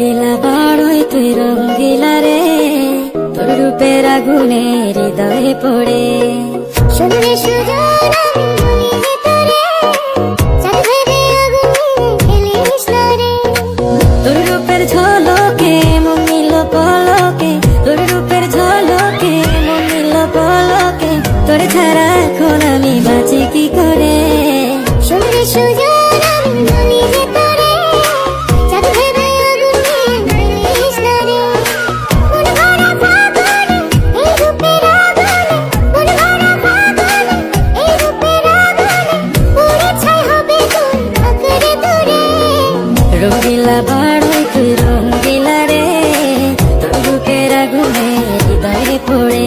রঙ্গিলা বাড়ই তুই রঙ্গিলা রে, তোর রূপের আগুনে হৃদয়ে পড়ে। শুনলে সুজন আমি বলি যে তোরে, চাঁদ ভেবে আগুনে খেলিস না রে। তোর রূপের ঝলকে মন নিল পলকে, তোর রূপের ঝলকে মন নিল পলকে, তোর ছাড়া এখন আমি বাঁচি কি করে। শুনলে সুজন আমি বলি যে তোরে, চাঁদ ভেবে আগুনে খেলিস না রে। মন ভরা ফাগুনে এই রূপের আগুনে, মন ভরা ফাগুনে এই রূপের আগুনে, পুড়ে ছাই হবে তোর আঁকড়ে ধরে। রঙ্গিলা বাড়ই তুই রঙ্গিলা রে, তোর রূপের আগুনে হৃদয়ে পড়ে।